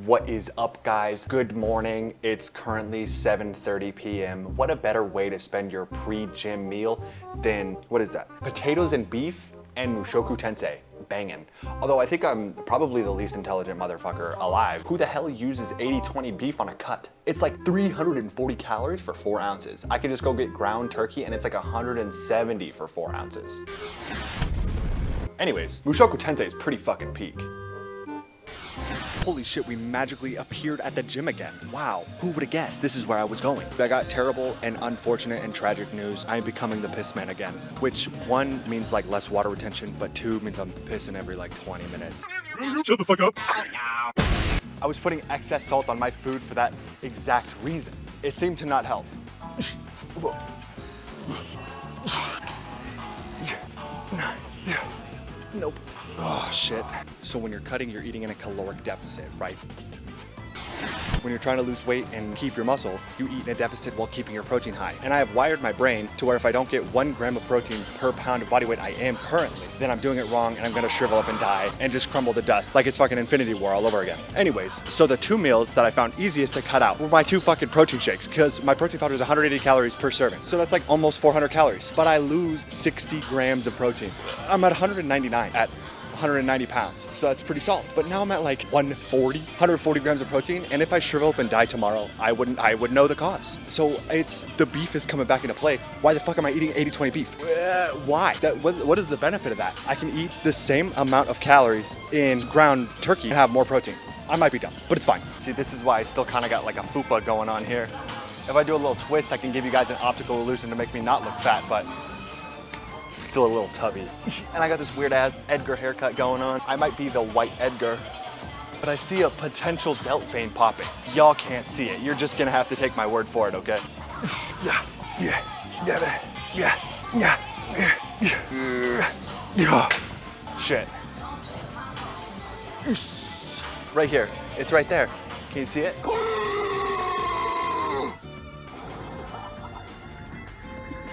What is up, guys? Good morning. It's currently 7:30 p.m. What a better way to spend your pre-gym meal than, what is that? Potatoes and beef and mushoku tensei. Bangin'. Although I think I'm probably the least intelligent motherfucker alive. Who the hell uses 80-20 beef on a cut? It's like 340 calories for 4 ounces. I could just go get ground turkey and it's like 170 for 4 ounces. Anyways, mushoku tensei is pretty fucking peak. Holy shit, we magically appeared at the gym again. Wow, who would have guessed this is where I was going? I got terrible and unfortunate and tragic news. I am becoming the piss man again, which 1 means like less water retention, but 2 means I'm pissing every like 20 minutes. Shut the fuck up. I was putting excess salt on my food for that exact reason. It seemed to not help. Nope. Oh, shit. So when you're cutting, you're eating in a caloric deficit, right? When you're trying to lose weight and keep your muscle, you eat in a deficit while keeping your protein high. And I have wired my brain to where if I don't get 1 gram of protein per pound of body weight I am currently, then I'm doing it wrong and I'm gonna shrivel up and die and just crumble to dust like it's fucking Infinity War all over again. Anyways, so the 2 meals that I found easiest to cut out were my 2 fucking protein shakes, because my protein powder is 180 calories per serving. So that's like almost 400 calories. But I lose 60 grams of protein. I'm at 199 at 190 pounds, so that's pretty solid. But now I'm at like 140 grams of protein, and if I shrivel up and die tomorrow, I would know the cause. So it's, the beef is coming back into play. Why the fuck am I eating 80-20 beef? Why? What is the benefit of that? I can eat the same amount of calories in ground turkey and have more protein. I might be dumb, but it's fine. See, this is why I still kind of got like a fupa going on here. If I do a little twist, I can give you guys an optical illusion to make me not look fat, but still a little tubby. And I got this weird ass Edgar haircut going on. I might be the white Edgar, but I see a potential delt vein popping. Y'all can't see it. You're just gonna have to take my word for it, okay? Shit. Right here. It's right there. Can you see it?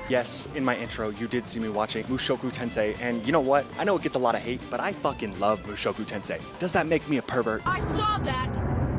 Yes, in my intro, you did see me watching Mushoku Tensei, and you know what? I know it gets a lot of hate, but I fucking love Mushoku Tensei. Does that make me a pervert? I saw that!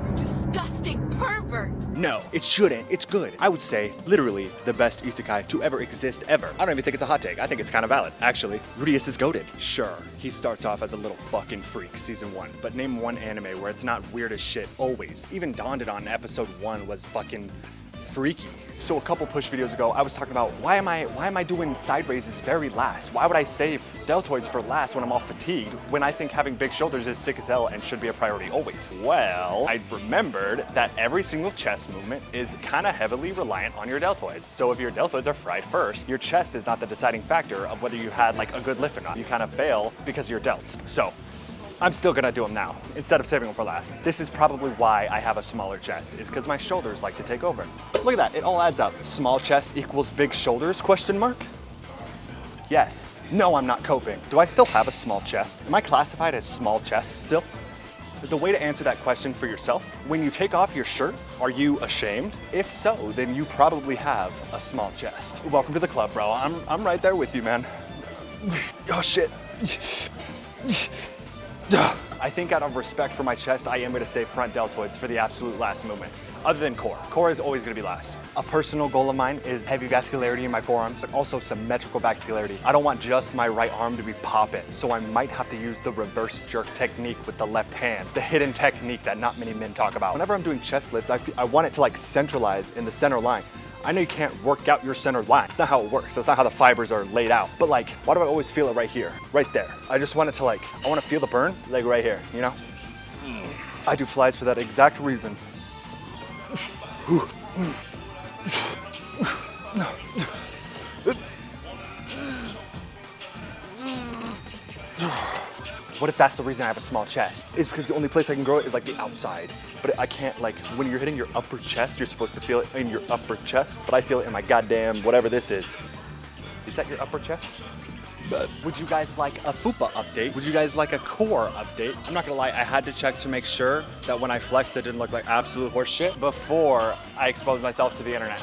You disgusting pervert! No, it shouldn't. It's good. I would say, literally, the best isekai to ever exist ever. I don't even think it's a hot take. I think it's kind of valid. Actually, Rudius is goated. Sure, he starts off as a little fucking freak, season 1, but name 1 anime where it's not weird as shit, always. Even Dandadan episode 1 was fucking freaky. So a couple push videos ago, I was talking about why am I doing side raises very last? Why would I save deltoids for last when I'm all fatigued, when I think having big shoulders is sick as hell and should be a priority always? Well, I remembered that every single chest movement is kind of heavily reliant on your deltoids. So if your deltoids are fried first, your chest is not the deciding factor of whether you had like a good lift or not. You kind of fail because of your delts. So I'm still gonna do them now, instead of saving them for last. This is probably why I have a smaller chest, is because my shoulders like to take over. Look at that, it all adds up. Small chest equals big shoulders, question mark? Yes. No, I'm not coping. Do I still have a small chest? Am I classified as small chest still? The way to answer that question for yourself, when you take off your shirt, are you ashamed? If so, then you probably have a small chest. Welcome to the club, bro. I'm right there with you, man. Oh shit. I think out of respect for my chest, I am gonna save front deltoids for the absolute last movement. Other than core. Core is always gonna be last. A personal goal of mine is heavy vascularity in my forearms, but also symmetrical vascularity. I don't want just my right arm to be popping, so I might have to use the reverse jerk technique with the left hand, the hidden technique that not many men talk about. Whenever I'm doing chest lifts, I want it to like centralize in the center line. I know you can't work out your center line. It's not how it works. That's not how the fibers are laid out. But like, why do I always feel it right here? Right there. I just want it to like, I want to feel the burn, like right here, you know? I do flies for that exact reason. What if that's the reason I have a small chest? It's because the only place I can grow it is like the outside. But I can't, like, when you're hitting your upper chest, you're supposed to feel it in your upper chest, but I feel it in my goddamn whatever this is. Is that your upper chest? Would you guys like a FUPA update? Would you guys like a core update? I'm not gonna lie, I had to check to make sure that when I flexed, it didn't look like absolute horse shit before I exposed myself to the internet.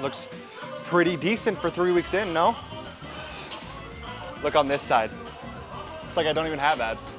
Looks pretty decent for 3 weeks in, no? Look on this side. It's like I don't even have abs.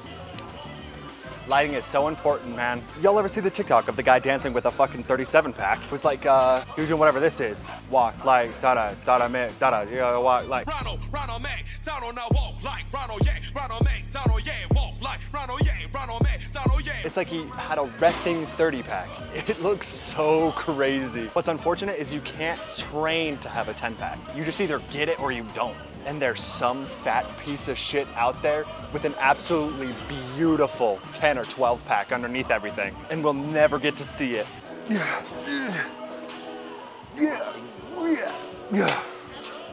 Lighting is so important, man. Y'all ever see the TikTok of the guy dancing with a fucking 37 pack? With like, he was doing whatever this is. Walk like, da-da, da-da, me, da-da, you gotta walk like. Ronald McDonald, now walk like Ronald, yeah. Ronald McDonald, yeah. Walk like Ronald, yeah. Ronald McDonald, yeah. It's like he had a resting 30 pack. It looks so crazy. What's unfortunate is you can't train to have a 10 pack. You just either get it or you don't. And there's some fat piece of shit out there with an absolutely beautiful 10 or 12 pack underneath everything. And we'll never get to see it.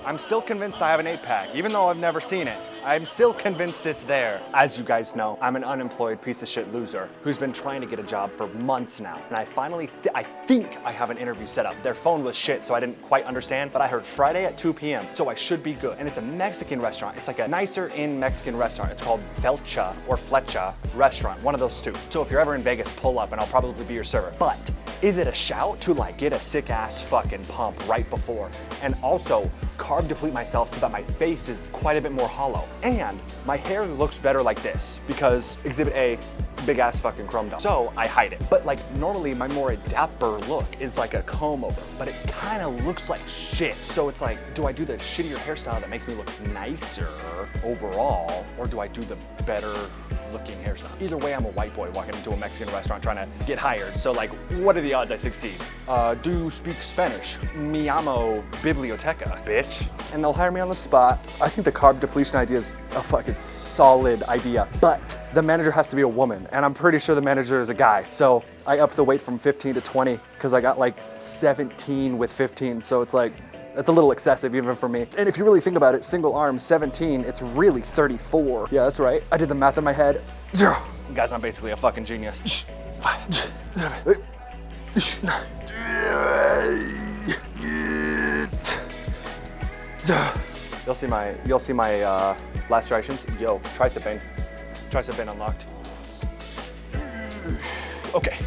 I'm still convinced I have an 8 pack, even though I've never seen it. I'm still convinced it's there. As you guys know, I'm an unemployed piece of shit loser who's been trying to get a job for months now. And I finally, I think I have an interview set up. Their phone was shit, so I didn't quite understand, but I heard Friday at 2 p.m., so I should be good. And it's a Mexican restaurant. It's like a nicer in Mexican restaurant. It's called Felcha or Flecha Restaurant, one of those two. So if you're ever in Vegas, pull up and I'll probably be your server. But is it a shout to like get a sick ass fucking pump right before? And also carb deplete myself so that my face is quite a bit more hollow. And my hair looks better like this because exhibit A, big ass fucking chrome dome. So I hide it. But like normally my more dapper look is like a comb over, but it kind of looks like shit. So it's like, do I do the shittier hairstyle that makes me look nicer overall, or do I do the better looking hairstyle? Either way, I'm a white boy walking into a Mexican restaurant trying to get hired. So like, what are the odds I succeed? Do you speak Spanish? Mi llamo biblioteca, bitch. And they'll hire me on the spot. I think the carb depletion idea is a fucking solid idea, but the manager has to be a woman, and I'm pretty sure the manager is a guy. So I upped the weight from 15 to 20 because I got like 17 with 15. So it's like, that's a little excessive even for me. And if you really think about it, single arm 17, it's really 34. Yeah, that's right. I did the math in my head. 0. Guys, I'm basically a fucking genius. 5, 7, 8, 9. You'll see my lacerations. Yo, tricep vein unlocked. Okay.